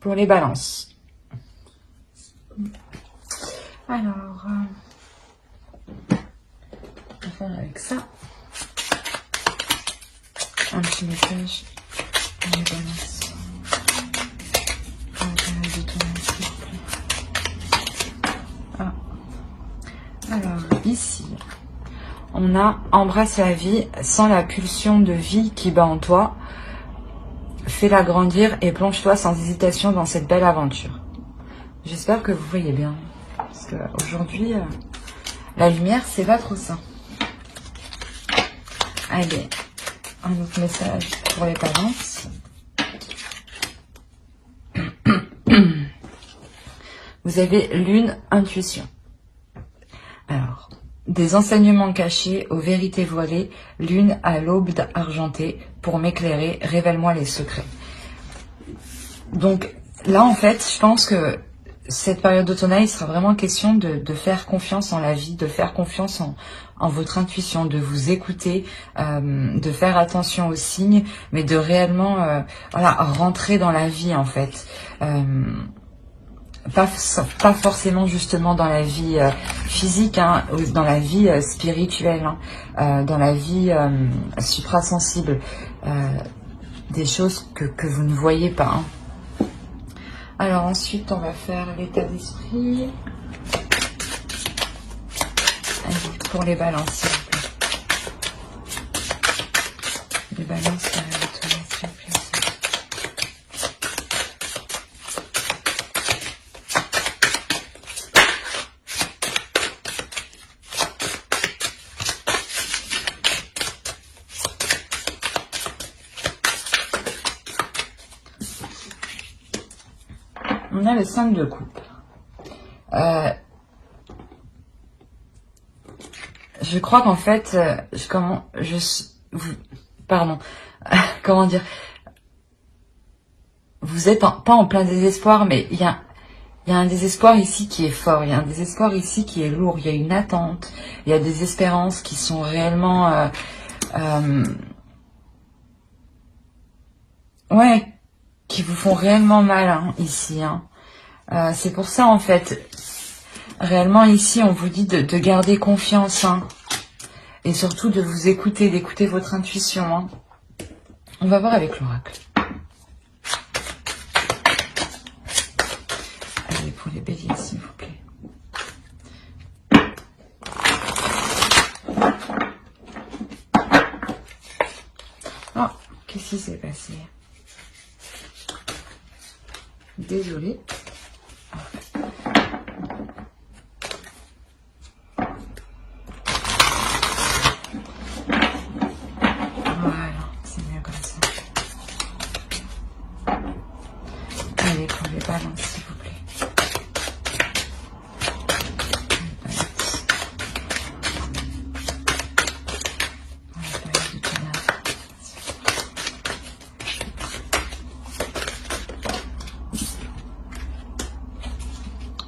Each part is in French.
pour les balances. Alors, on va faire avec ça. Un petit message pour les balances. Ah. Alors, ici, on a embrasse la vie sans la pulsion de vie qui bat en toi. Fais-la grandir et plonge-toi sans hésitation dans cette belle aventure. J'espère que vous voyez bien. Parce qu'aujourd'hui, la lumière, c'est pas trop ça. Allez, un autre message pour les balances. Vous avez lune, intuition. Alors, des enseignements cachés aux vérités voilées, lune à l'aube argentée, pour m'éclairer, révèle-moi les secrets. Donc là, en fait, je pense que cette période d'automne, il sera vraiment question de faire confiance en la vie, de faire confiance en votre intuition, de vous écouter, de faire attention aux signes, mais de réellement voilà, rentrer dans la vie, en fait. Pas forcément justement dans la vie physique, hein, ou dans la vie spirituelle, hein, dans la vie suprasensible, des choses que vous ne voyez pas. Hein. Alors ensuite, on va faire l'état d'esprit. Pour les balances, s'il vous plaît. Les balances, s'il vous plaît. On a le 5 de coupe. Je crois qu'en fait, comment dire, vous êtes pas en plein désespoir, mais il y a un désespoir ici qui est fort, il y a un désespoir ici qui est lourd, il y a une attente, il y a des espérances qui sont réellement, ouais, qui vous font réellement mal, hein, ici, hein. C'est pour ça, en fait, réellement ici, on vous dit de garder confiance, hein, et surtout de vous écouter, d'écouter votre intuition, hein. On va voir avec l'oracle. Allez, pour les béliers, s'il vous plaît. Oh, qu'est-ce qui s'est passé? Désolée. Voilà, c'est mieux comme ça. Allez, pour les balances, s'il vous plaît.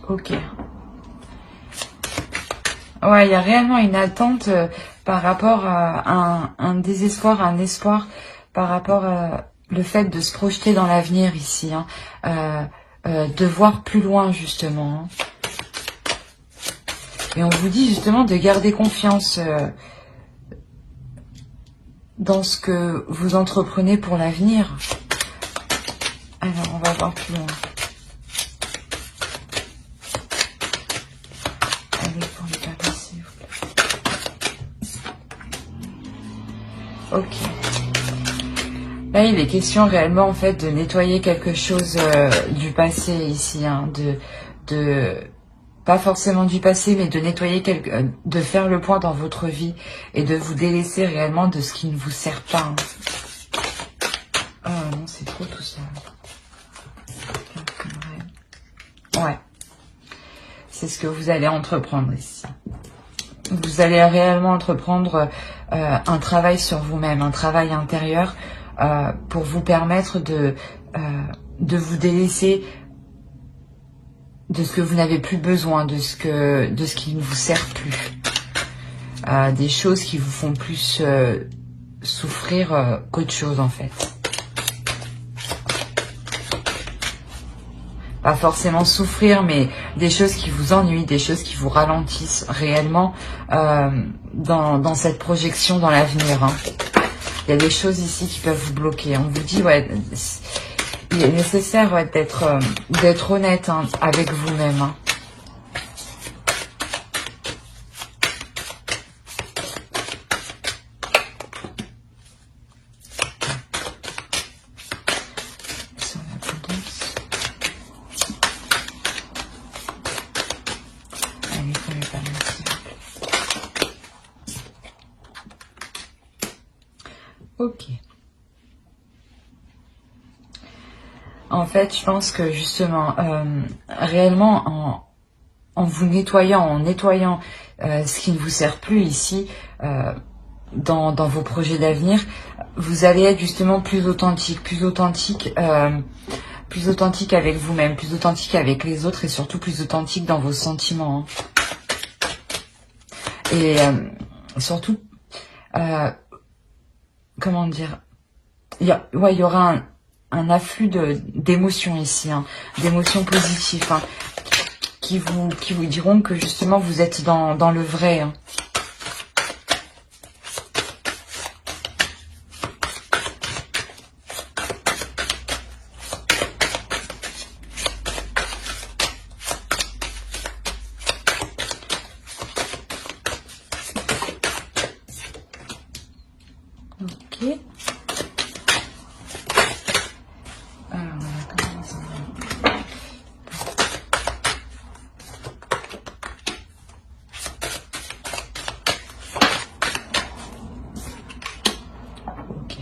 Ok. Ouais, il y a réellement une attente par rapport à un désespoir, un espoir, par rapport à le fait de se projeter dans l'avenir ici, hein, de voir plus loin justement. Hein. Et on vous dit justement de garder confiance dans ce que vous entreprenez pour l'avenir. Alors, on va voir plus loin. Ok. Là, il est question réellement en fait de nettoyer quelque chose du passé ici, hein, pas forcément du passé, mais de nettoyer de faire le point dans votre vie et de vous délaisser réellement de ce qui ne vous sert pas. Hein. Oh non, c'est trop tout ça. Ouais. C'est ce que vous allez entreprendre ici. Vous allez réellement entreprendre un travail sur vous-même, un travail intérieur pour vous permettre de vous délaisser de ce que vous n'avez plus besoin, de ce qui ne vous sert plus, des choses qui vous font plus souffrir qu'autre chose en fait. pas forcément souffrir, mais des choses qui vous ennuient, des choses qui vous ralentissent réellement dans cette projection dans l'avenir. Hein. Il y a des choses ici qui peuvent vous bloquer. On vous dit, ouais, il est nécessaire ouais, d'être honnête hein, avec vous-même. Hein. Ok. En fait, je pense que justement, réellement, en vous nettoyant, ce qui ne vous sert plus ici, dans vos projets d'avenir, vous allez être justement plus authentique avec vous-même, plus authentique avec les autres et surtout plus authentique dans vos sentiments. Hein. Et surtout, comment dire, il y aura un afflux d'émotions ici, hein, d'émotions positives, hein, qui vous diront que justement vous êtes dans le vrai. Hein. Ok. Alors, on va commencer. Ok.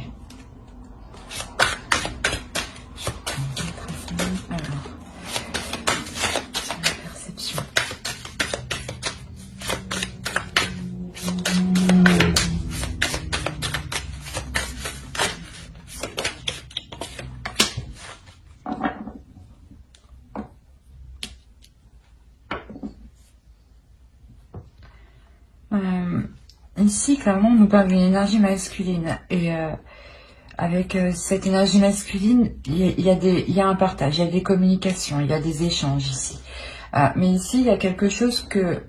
Alors, la perception. Ici, clairement, on nous parle d'une énergie masculine. Et avec cette énergie masculine, il y a un partage, il y a des communications, il y a des échanges ici. Mais ici, il y a quelque chose que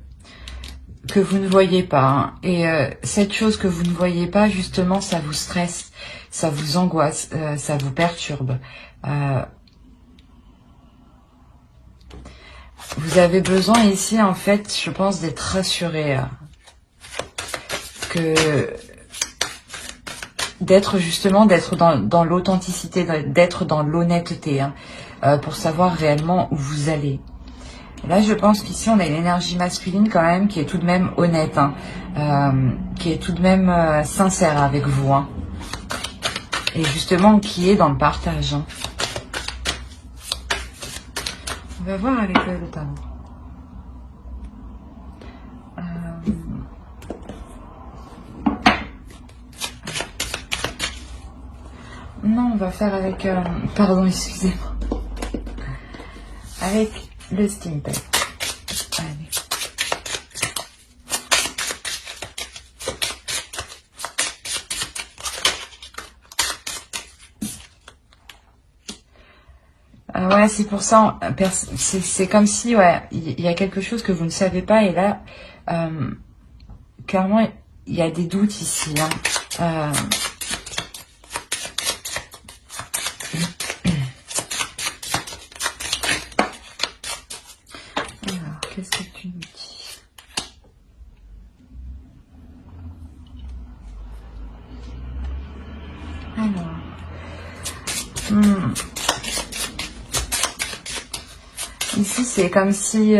vous ne voyez pas. Hein. Et cette chose que vous ne voyez pas, justement, ça vous stresse, ça vous angoisse, ça vous perturbe. Vous avez besoin ici, en fait, je pense, d'être rassuré. D'être dans l'authenticité, d'être dans l'honnêteté, hein, pour savoir réellement où vous allez. Là, je pense qu'ici, on a une énergie masculine quand même qui est tout de même honnête, hein, qui est tout de même sincère avec vous. Hein, et justement, qui est dans le partage. Hein. On va voir avec le tarot. Non, on va faire avec... pardon, excusez-moi. Avec le Stimpet. Allez. Ouais, c'est pour ça, c'est comme si, ouais, il y a quelque chose que vous ne savez pas, et là, clairement, il y a des doutes ici, hein. Alors, qu'est-ce que tu nous dis? Alors, ici, c'est comme si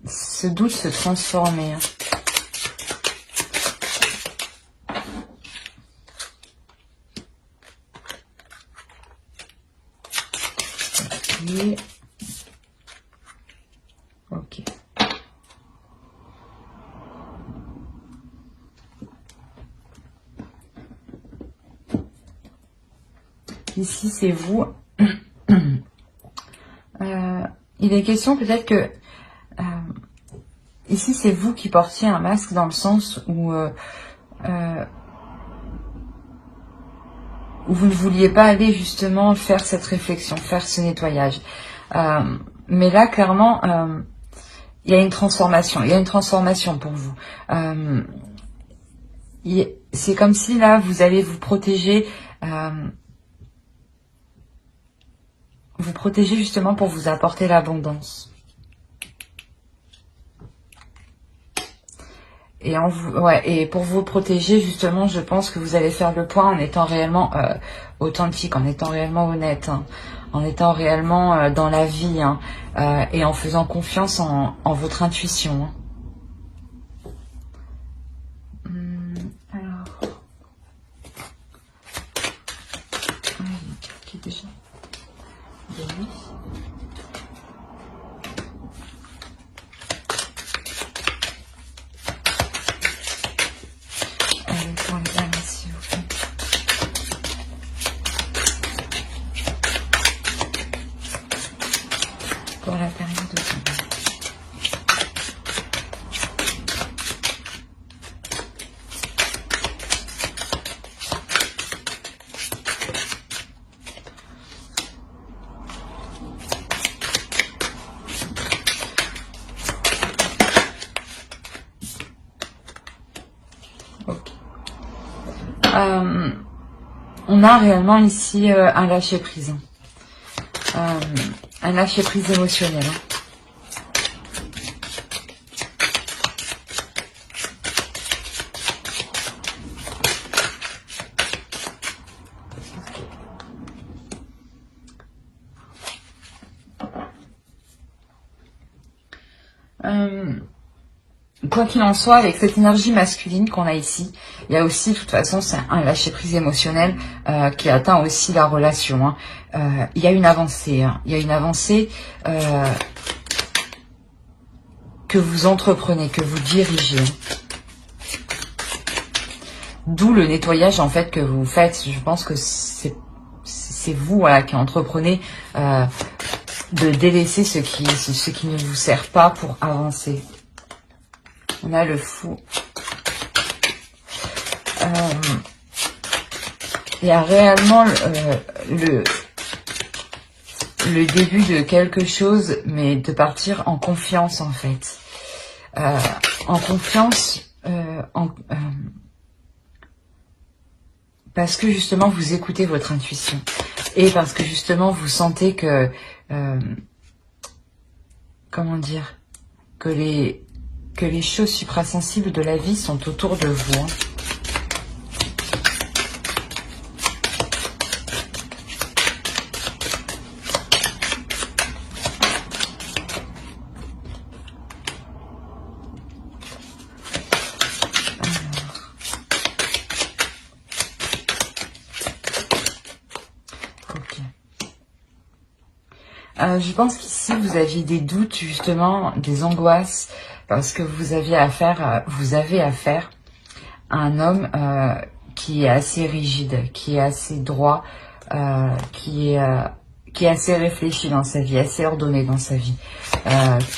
ce doute se transformait. Hein. Ok. Ici, c'est vous. Il est question peut-être que ici, c'est vous qui portiez un masque dans le sens où où vous ne vouliez pas aller justement faire cette réflexion, faire ce nettoyage. Mais là, clairement, il y a une transformation. Il y a une transformation pour vous. C'est comme si là, vous allez vous protéger. Vous protéger justement pour vous apporter l'abondance. Et pour vous protéger, justement, je pense que vous allez faire le point en étant réellement authentique, en étant réellement honnête, hein, en étant réellement dans la vie, hein, et en faisant confiance en votre intuition. Hein. Alors, qui déjà oui. Pour les dames, s'il vous plaît. Pour la période de temps. On a réellement ici un lâcher-prise. Un lâcher-prise émotionnel. Quoi qu'il en soit, avec cette énergie masculine qu'on a ici, il y a aussi, de toute façon, c'est un lâcher-prise émotionnel qui atteint aussi la relation. Hein. Il y a une avancée. Hein. Il y a une avancée que vous entreprenez, que vous dirigez. D'où le nettoyage, en fait, que vous faites. Je pense que c'est vous, voilà, qui entreprenez de délaisser ce qui ne vous sert pas pour avancer. On a le fou. Il y a réellement le début de quelque chose, mais de partir en confiance, en fait. En confiance, parce que justement, vous écoutez votre intuition. Et parce que justement, vous sentez que... comment dire, que les choses suprasensibles de la vie sont autour de vous. Hein. Je pense qu'ici, vous aviez des doutes, justement, des angoisses, parce que vous avez affaire à un homme qui est assez rigide, qui est assez droit, qui est assez réfléchi dans sa vie, assez ordonné dans sa vie,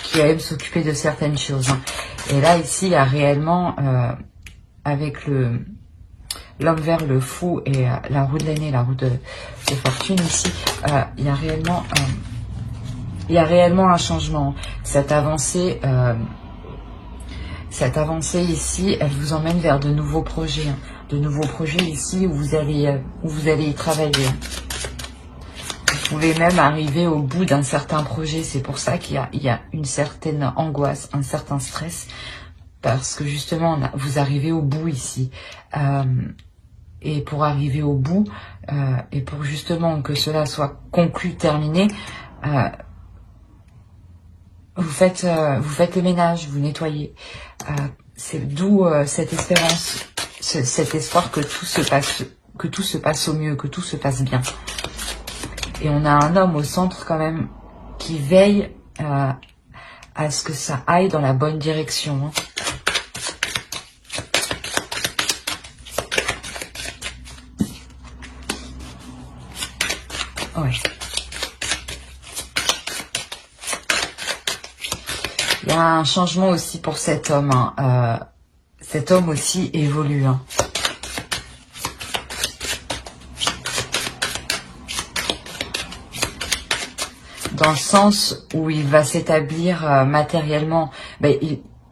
qui aime s'occuper de certaines choses. Hein. Et là, ici, il y a réellement, avec l'homme vert, le fou et la roue de l'année, la roue de fortune, ici, il y a réellement un changement. Cette avancée ici, elle vous emmène vers de nouveaux projets. Hein. De nouveaux projets ici où vous allez y travailler. Vous pouvez même arriver au bout d'un certain projet. C'est pour ça qu'il y a une certaine angoisse, un certain stress. Parce que justement, vous arrivez au bout ici. Et pour arriver au bout, et pour justement que cela soit conclu, terminé, vous faites le ménage, vous nettoyez. C'est d'où cette espérance, cet espoir que tout se passe au mieux, que tout se passe bien. Et on a un homme au centre quand même qui veille à ce que ça aille dans la bonne direction. Hein. Ouais. Il y a un changement aussi pour cet homme. Hein. Cet homme aussi évolue. Hein. dans le sens où il va s'établir matériellement. Ben,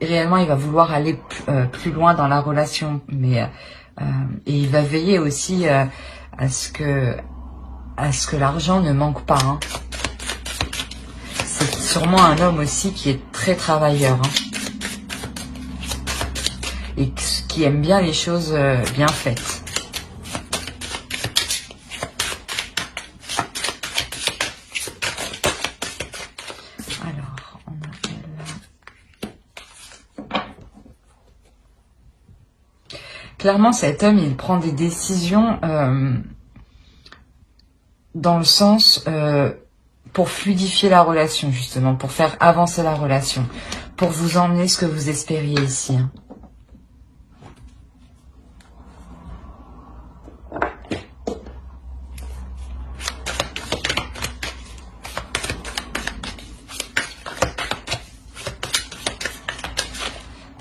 réellement, il va vouloir aller plus loin dans la relation, mais et il va veiller aussi à ce que l'argent ne manque pas. Hein. C'est sûrement un homme aussi qui est très travailleur, hein, et qui aime bien les choses bien faites. Alors, on a clairement, cet homme, il prend des décisions dans le sens pour fluidifier la relation, justement, pour faire avancer la relation, pour vous emmener ce que vous espériez ici. Hein.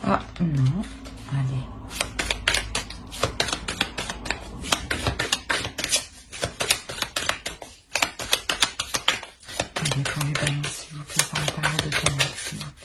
Ah, non. Allez. Allez, pour les balances, s'il vous plaît, par la période de temps, s'il vous plaît.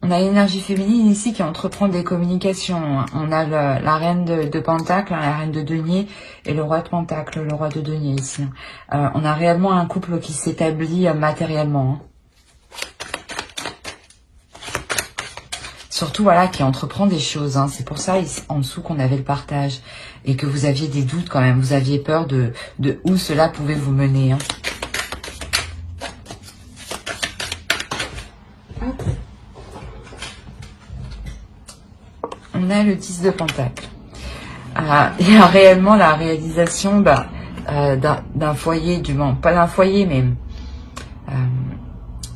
On a l'énergie féminine ici qui entreprend des communications. On a la reine de Pentacle, la reine de Denier et le roi de Pentacle, le roi de Denier ici. On a réellement un couple qui s'établit matériellement. Hein. Surtout, voilà, qui entreprend des choses. Hein. C'est pour ça, en dessous, qu'on avait le partage. Et que vous aviez des doutes quand même. Vous aviez peur de où cela pouvait vous mener. Hein. On a le 10 de Pentacle. Il y a réellement la réalisation d'un foyer, du moins, pas d'un foyer, mais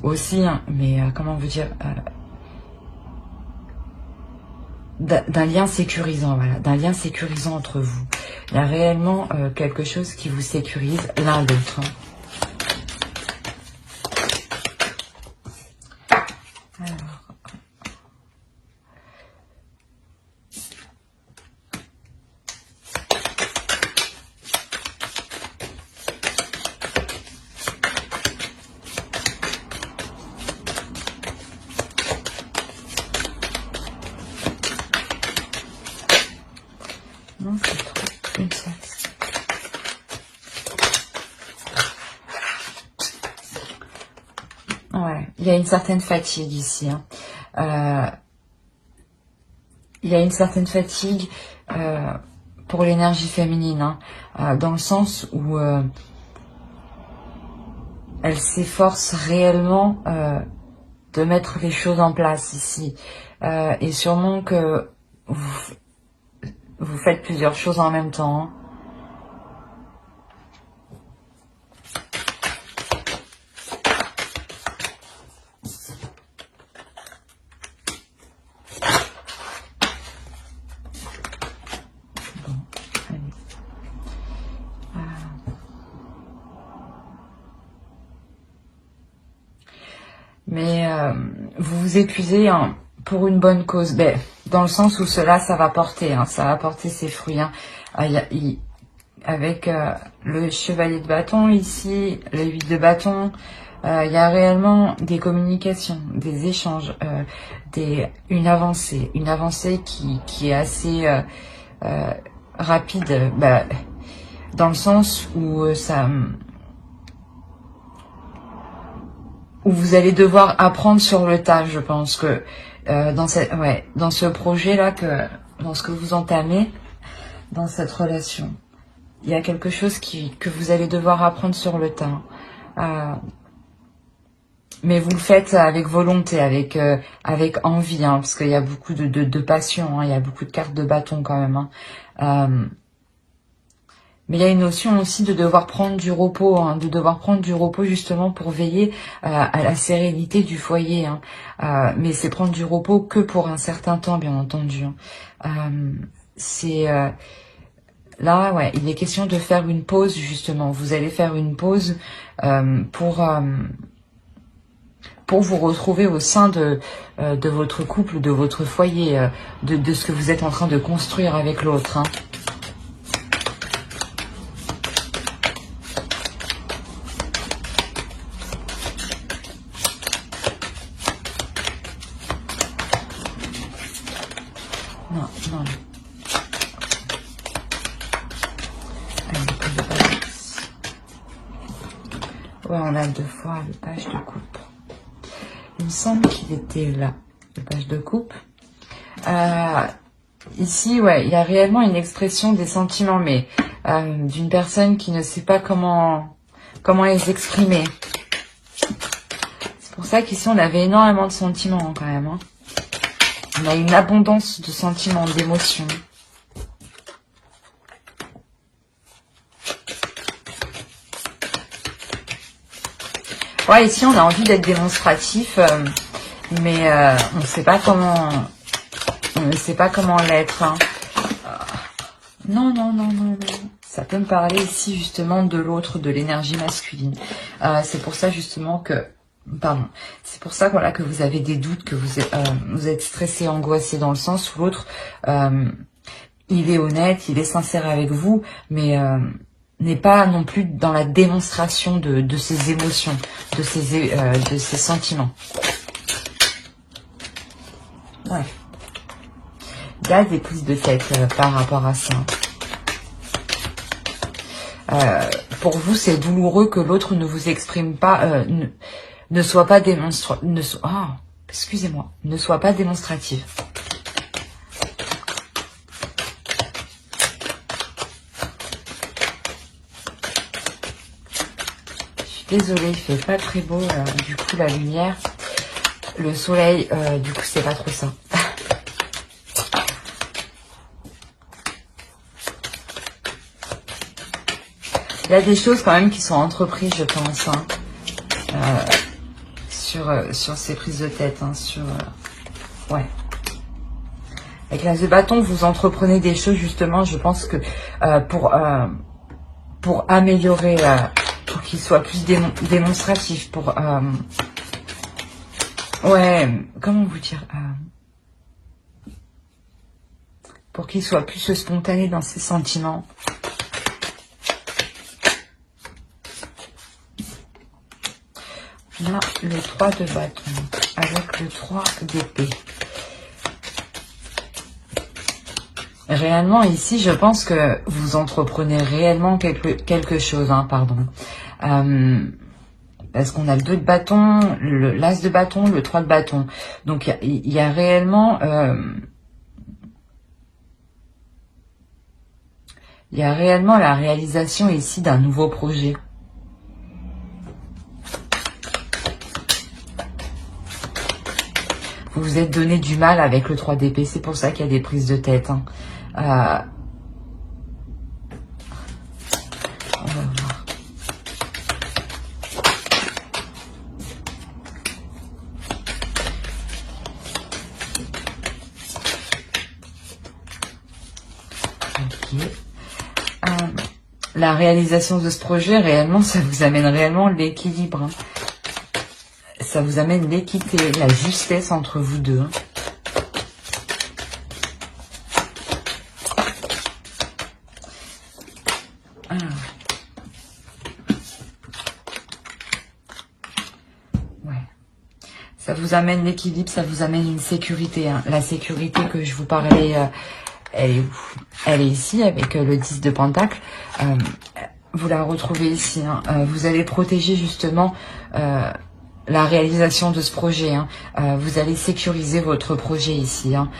aussi, hein, mais comment vous dire, d'un lien sécurisant, voilà, d'un lien sécurisant entre vous. Il y a réellement quelque chose qui vous sécurise l'un l'autre. Hein. Non, c'est trop. Une seule. Ouais, il y a une certaine fatigue ici. Hein. Il y a une certaine fatigue pour l'énergie féminine, hein, dans le sens où elle s'efforce réellement de mettre les choses en place ici. Et sûrement que vous faites plusieurs choses en même temps. Hein. Bon, allez. Mais vous vous épuisez hein, pour une bonne cause. Ben, dans le sens où cela, ça va porter. Hein, ça va porter ses fruits. Hein. Avec le chevalier de bâton ici, le 8 de bâton, il y a réellement des communications, des échanges, une avancée qui est assez rapide, dans le sens où où vous allez devoir apprendre sur le tas. Je pense que dans ce projet-là, dans ce que vous entamez, dans cette relation, il y a quelque chose que vous allez devoir apprendre sur le tas. Mais vous le faites avec volonté, avec envie, hein, parce qu'il y a beaucoup de passion, hein, il y a beaucoup de cartes de bâton quand même. Hein. Mais il y a une notion aussi de devoir prendre du repos, hein, justement pour veiller à la sérénité du foyer. Hein. Mais c'est prendre du repos que pour un certain temps, bien entendu. Hein. Là, ouais, il est question de faire une pause, justement. Vous allez faire une pause pour vous retrouver au sein de votre couple, de votre foyer, de ce que vous êtes en train de construire avec l'autre. Hein. Non, non. Ouais, on a 2 fois le page de coupe. Il me semble qu'il était là, le page de coupe. Ici, ouais, il y a réellement une expression des sentiments, mais d'une personne qui ne sait pas comment les exprimer. C'est pour ça qu'ici, on avait énormément de sentiments, hein, quand même. Hein. On a une abondance de sentiments, d'émotions. Ouais, ici, on a envie d'être démonstratif, mais on ne sait pas comment... On ne sait pas comment l'être. Hein. Non, non, non, non, non. Ça peut me parler ici justement de l'autre, de l'énergie masculine. C'est pour ça justement que... Pardon. C'est pour ça voilà, que vous avez des doutes, que vous êtes stressé, angoissé dans le sens où l'autre, il est honnête, il est sincère avec vous, mais n'est pas non plus dans la démonstration de ses émotions, de ses sentiments. Ouais. Il y a des prises de tête par rapport à ça. Pour vous, c'est douloureux que l'autre ne vous exprime pas, ne soit pas excusez-moi, ne soit pas démonstrative. Je suis désolée, il fait pas très beau, du coup la lumière, le soleil, du coup c'est pas trop ça. Il y a des choses quand même qui sont entreprises, je pense, hein, sur ces prises de tête, hein, ouais. Avec l'as de bâton, vous entreprenez des choses justement, je pense que pour améliorer, pour qu'il soit plus démonstratif, ouais, comment vous dire, pour qu'il soit plus spontané dans ses sentiments. Là, le 3 de bâton, avec le 3 d'épée. Réellement, ici, je pense que vous entreprenez réellement quelque chose, hein, pardon. Parce qu'on a le 2 de bâton, l'as de bâton, le 3 de bâton. Donc, il y a réellement... il y a réellement la réalisation ici d'un nouveau projet. Vous vous êtes donné du mal avec le 3 d'épée, c'est pour ça qu'il y a des prises de tête. Hein. On va voir. Ok. La réalisation de ce projet, réellement, ça vous amène réellement l'équilibre. Hein. Ça vous amène l'équité, la justesse entre vous deux. Hein. Ouais. Ça vous amène l'équilibre, ça vous amène une sécurité. Hein. La sécurité que je vous parlais, elle est où? Elle est ici avec le 10 de Pentacle. Vous la retrouvez ici. Hein. Vous allez protéger justement... la réalisation de ce projet. Hein. Vous allez sécuriser votre projet ici. Hein.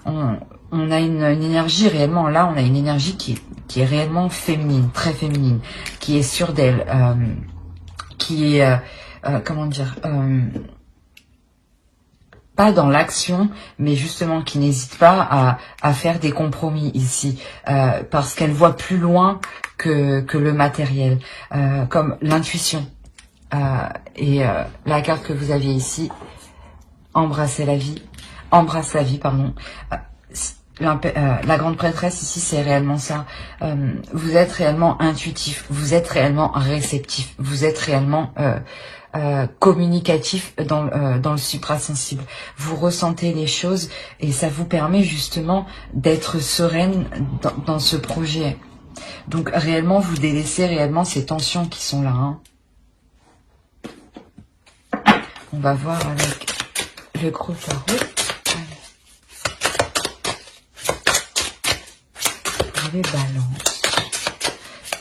On a une énergie réellement, là, on a une énergie qui est réellement féminine, très féminine, qui est sûre d'elle, qui est, comment dire, pas dans l'action, mais justement qui n'hésite pas à faire des compromis ici, parce qu'elle voit plus loin que le matériel, comme l'intuition. La carte que vous aviez ici, embrasse la vie, pardon. la grande prêtresse ici, c'est réellement ça. Vous êtes réellement intuitif, vous êtes réellement réceptif, vous êtes réellement communicatif dans le suprasensible. Vous ressentez les choses et ça vous permet justement d'être sereine dans ce projet. Donc réellement, vous délaissez réellement ces tensions qui sont là. Hein. On va voir avec le gros tarot. Pour les balances.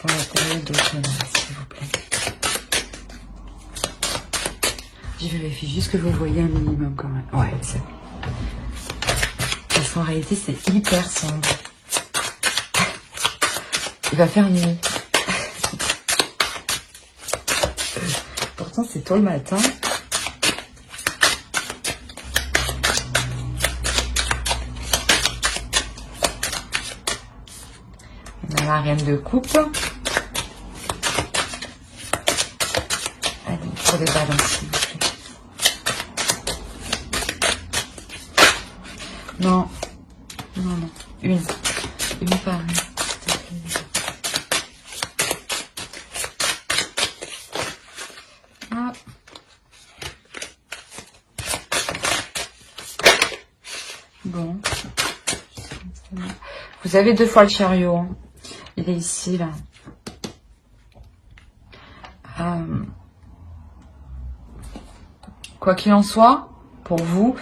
Pour la période d'automne, s'il vous plaît. Je vérifie juste que vous voyez un minimum quand même. Ouais, c'est bon. Parce qu'en réalité, c'est hyper sombre. Il va faire nuit. Pourtant, c'est tôt le matin. On a la reine de coupe. Allez, pour les balances, s'il vous plaît. Non, non, non. Une par une. Ah. Bon. Vous avez 2 fois le chariot. Hein. Il est ici, là. Quoi qu'il en soit, pour vous,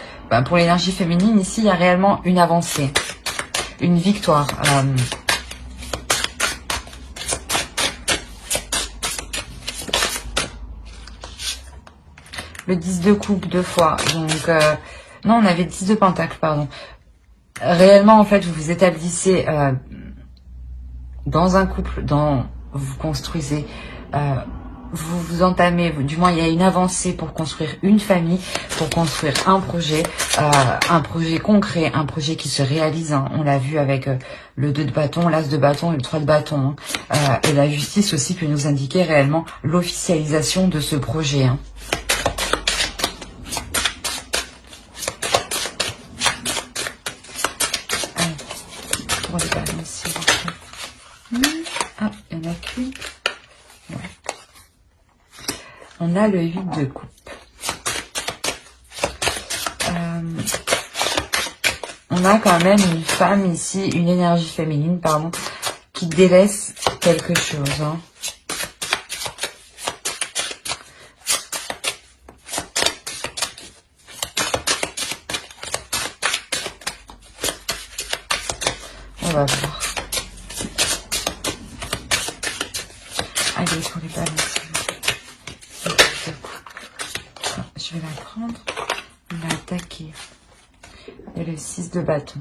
pour l'énergie féminine, ici, il y a réellement une avancée, une victoire. Le 10 de coupe 2 fois. Donc, non, on avait 10 de pentacle, pardon. Réellement, en fait, vous vous établissez dans un couple, vous construisez, vous vous entamez, du moins il y a une avancée pour construire une famille, pour construire un projet concret, un projet qui se réalise. Hein. On l'a vu avec le 2 de bâton, l'as de bâton et le 3 de bâton. Hein. Et la justice aussi peut nous indiquer réellement l'officialisation de ce projet. Hein. Pour les balances, ah, il n'y en a qu'une. Ouais. On a le 8 de coupe. On a quand même une femme ici, une énergie féminine, pardon, qui délaisse quelque chose. Hein. On va voir. Allez, pour les balances. Je vais la prendre. On va attaquer. Et le 6 de bâton.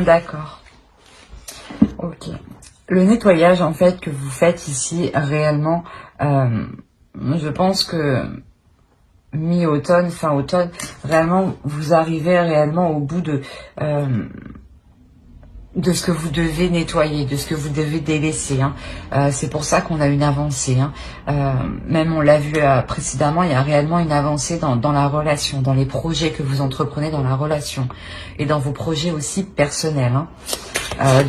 D'accord. Ok. Le nettoyage, en fait, que vous faites ici, réellement, je pense que mi-automne, fin automne, réellement, vous arrivez réellement au bout de ce que vous devez nettoyer, de ce que vous devez délaisser. Hein. C'est pour ça qu'on a une avancée. Hein. Même on l'a vu précédemment, il y a réellement une avancée dans la relation, dans les projets que vous entreprenez dans la relation et dans vos projets aussi personnels, hein.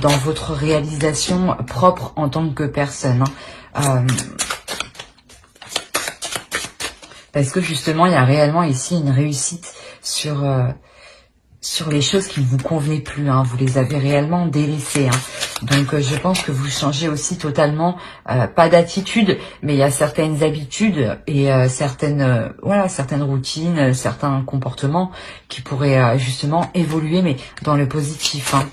Dans votre réalisation propre en tant que personne. Hein. Parce que justement, il y a réellement ici une réussite sur les choses qui ne vous convenaient plus. Hein. Vous les avez réellement délaissées. Hein. Donc, je pense que vous changez aussi totalement, pas d'attitude, mais il y a certaines habitudes et certaines routines, certains comportements qui pourraient justement évoluer, mais dans le positif. Hein.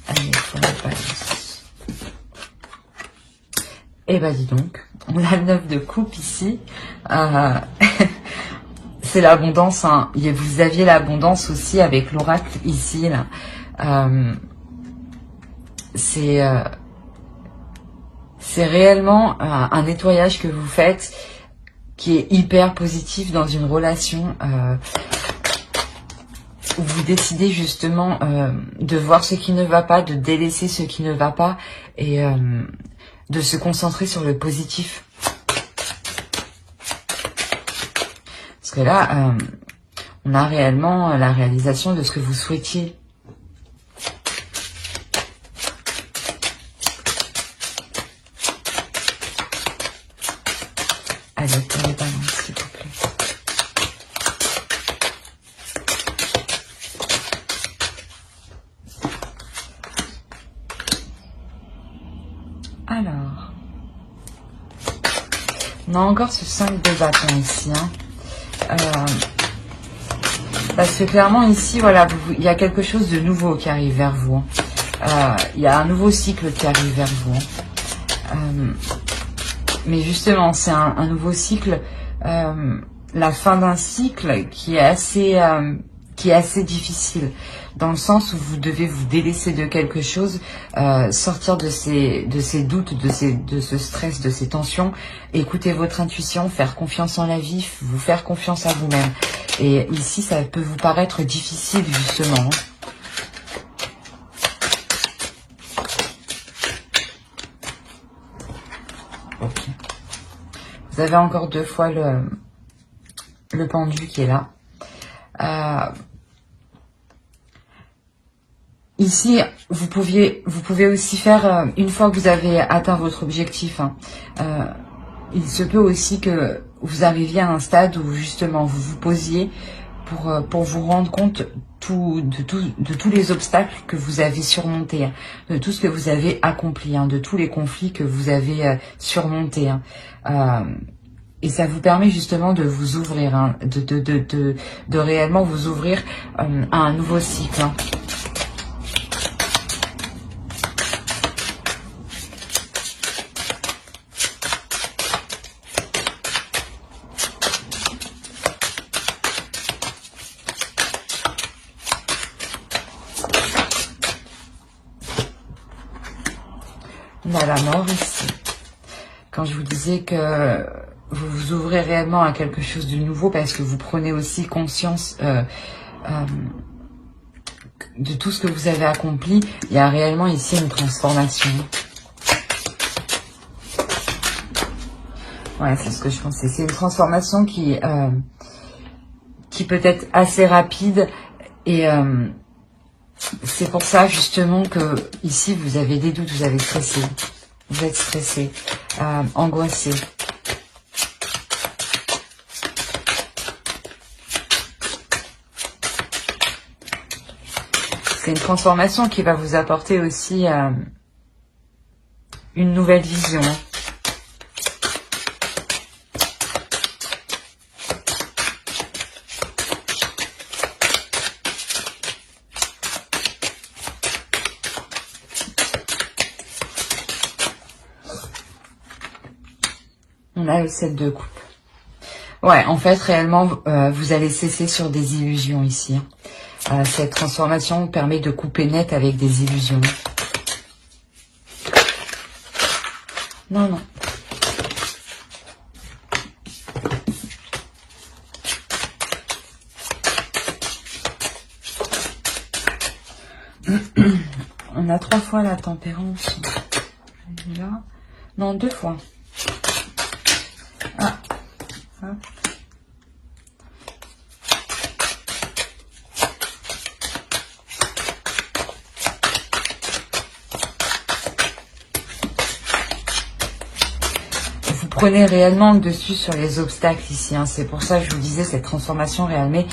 Allez, pour la balance. Et bah dis donc. On a le 9 de coupe ici. C'est l'abondance. Hein. Vous aviez l'abondance aussi avec l'oracle ici. Là. C'est réellement un nettoyage que vous faites qui est hyper positif dans une relation où vous décidez justement de voir ce qui ne va pas, de délaisser ce qui ne va pas et de se concentrer sur le positif. Parce que là, on a réellement la réalisation de ce que vous souhaitiez. Allez, pour les balances, s'il vous plaît. Alors, on a encore ce 5 de bâton ici. Parce que clairement ici, voilà, il y a quelque chose de nouveau qui arrive vers vous. Il y a un nouveau cycle qui arrive vers vous. Mais justement, c'est un nouveau cycle, la fin d'un cycle qui est assez difficile, dans le sens où vous devez vous délaisser de quelque chose, sortir de ces doutes, de ce stress, de ces tensions, écouter votre intuition, faire confiance en la vie, vous faire confiance à vous-même. Et ici, ça peut vous paraître difficile, justement. Ok. Vous avez encore 2 fois le pendu qui est là. Ici, vous pouvez aussi faire, une fois que vous avez atteint votre objectif, il se peut aussi que vous arriviez à un stade où justement vous vous posiez pour vous rendre compte de tous les obstacles que vous avez surmontés, de tout ce que vous avez accompli, de tous les conflits que vous avez surmontés. Et ça vous permet justement de vous ouvrir, de réellement vous ouvrir à un nouveau cycle. On a la mort ici. Quand je vous disais que vous vous ouvrez réellement à quelque chose de nouveau parce que vous prenez aussi conscience de tout ce que vous avez accompli, il y a réellement ici une transformation. Ouais, c'est ce que je pensais. C'est une transformation qui peut être assez rapide et c'est pour ça justement que ici vous avez des doutes, vous avez stressé, vous êtes stressé, angoissé. C'est une transformation qui va vous apporter aussi une nouvelle vision. On a le 7 de coupe. Ouais, en fait, réellement, vous allez cesser sur des illusions ici. Cette transformation permet de couper net avec des illusions. Non, non. On a 3 fois la tempérance. Là. Non, 2 fois. Ah. Ah. Vous prenez réellement le dessus sur les obstacles ici. C'est pour ça que je vous disais, cette transformation réellement,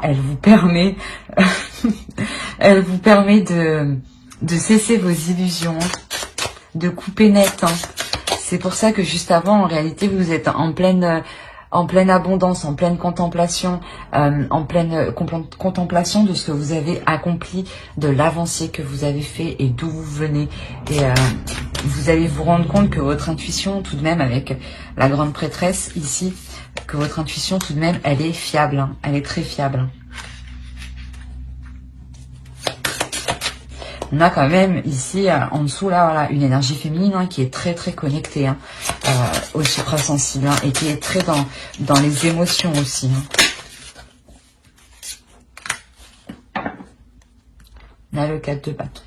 elle vous permet, elle vous permet de cesser vos illusions, de couper net. C'est pour ça que juste avant, en réalité, vous êtes en pleine abondance, en pleine contemplation, contemplation de ce que vous avez accompli, de l'avancée que vous avez fait et d'où vous venez. Et vous allez vous rendre compte que votre intuition, tout de même, avec la grande prêtresse ici, que votre intuition, tout de même, elle est fiable, elle est très fiable. On a quand même ici, en dessous, là, voilà, une énergie féminine qui est très, très connectée au suprasensible et qui est très dans les émotions aussi. On a le 4 de bâton.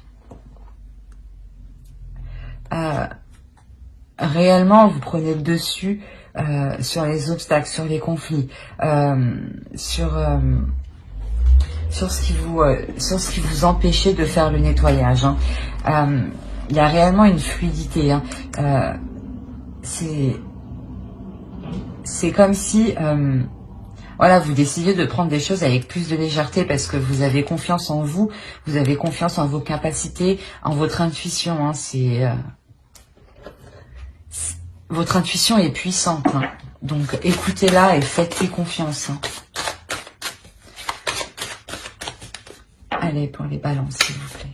réellement, vous prenez le dessus sur les obstacles, sur les conflits, sur ce qui vous empêchait de faire le nettoyage. Hein. Il y a réellement une fluidité. Hein. C'est comme si voilà, vous décidez de prendre des choses avec plus de légèreté parce que vous avez confiance en vous, vous avez confiance en vos capacités, en votre intuition. Hein. Votre intuition est puissante. Hein. Donc écoutez-la et faites-lui confiance. Hein. Allez, pour les balances, s'il vous plaît.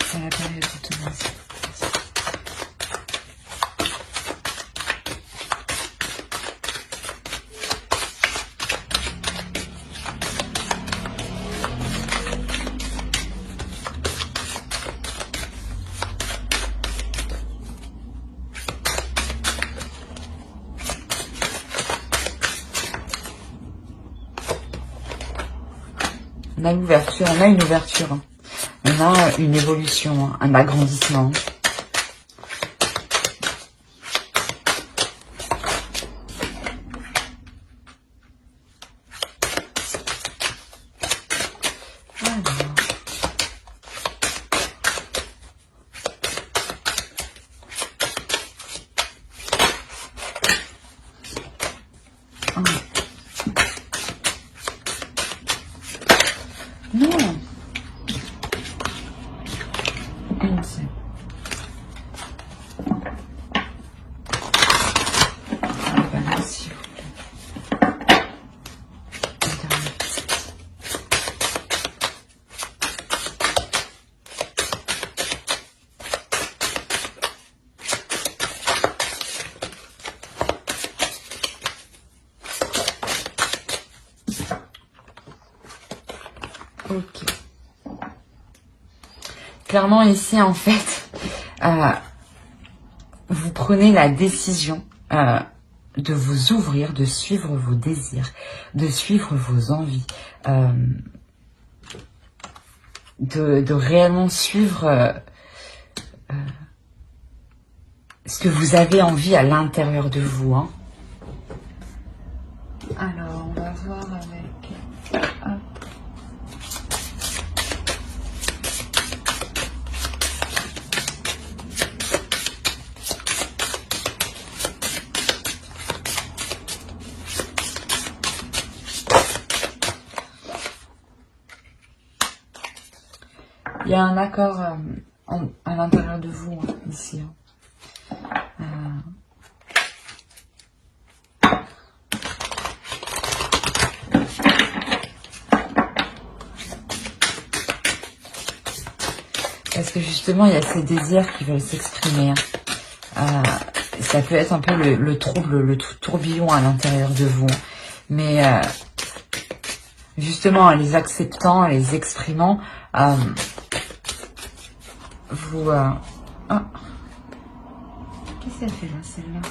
C'est la période d'autonomie. On a l'ouverture, on a une ouverture, hein. On a une évolution, hein, un agrandissement. Non. Ok. Clairement ici en fait, vous prenez la décision de vous ouvrir, de suivre vos désirs, de suivre vos envies, de réellement suivre ce que vous avez envie à l'intérieur de vous. Hein. Alors, on va voir avec... Hop. Il y a un accord à l'intérieur de vous, hein, ici. Parce que justement, il y a ces désirs qui veulent s'exprimer. Hein. Ça peut être un peu le trouble, le tourbillon à l'intérieur de vous. Mais justement, en les acceptant, en les exprimant, vous... Oh. Qu'est-ce qu'elle fait là, celle-là?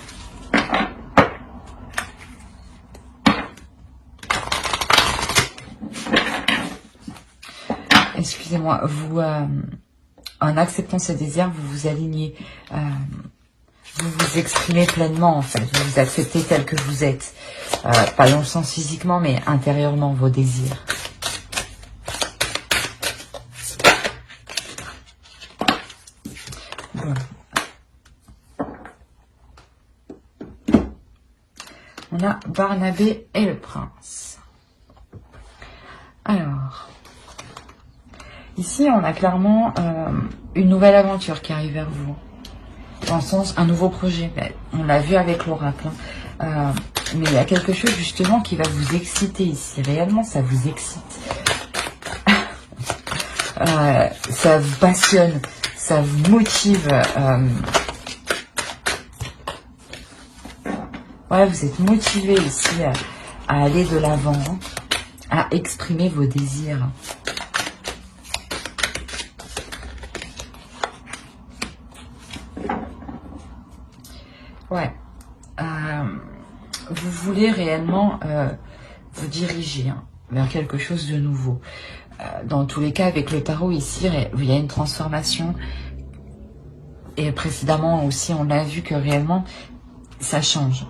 Excusez-moi, vous... en acceptant ce désir, vous vous alignez, vous vous exprimez pleinement en fait, vous vous acceptez tel que vous êtes, pas dans le sens physiquement mais intérieurement vos désirs. Voilà. On a Barnabé et le prince. Alors... Ici, on a clairement une nouvelle aventure qui arrive vers vous. Dans le sens, un nouveau projet. On l'a vu avec l'oracle. Hein. Mais il y a quelque chose justement qui va vous exciter ici. Réellement, ça vous excite. Ça vous passionne. Ça vous motive. Ouais, vous êtes motivé ici à aller de l'avant. Hein, à exprimer vos désirs. Ouais, vous voulez réellement vous diriger vers quelque chose de nouveau. Dans tous les cas, avec le tarot ici, il y a une transformation. Et précédemment aussi, on a vu que réellement, ça change.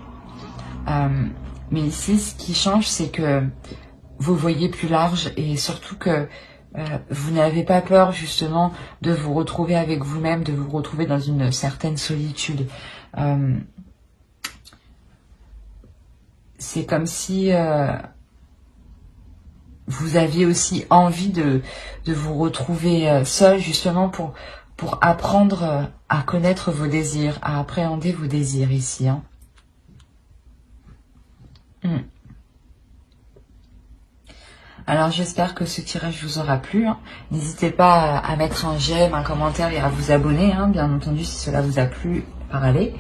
Mais ici, ce qui change, c'est que vous voyez plus large et surtout que vous n'avez pas peur justement de vous retrouver avec vous-même, de vous retrouver dans une certaine solitude. C'est comme si vous aviez aussi envie de vous retrouver seul justement pour apprendre à connaître vos désirs, à appréhender vos désirs ici. Alors j'espère que ce tirage vous aura plu. N'hésitez pas à mettre un j'aime, un commentaire et à vous abonner, bien entendu, si cela vous a plu, par aller.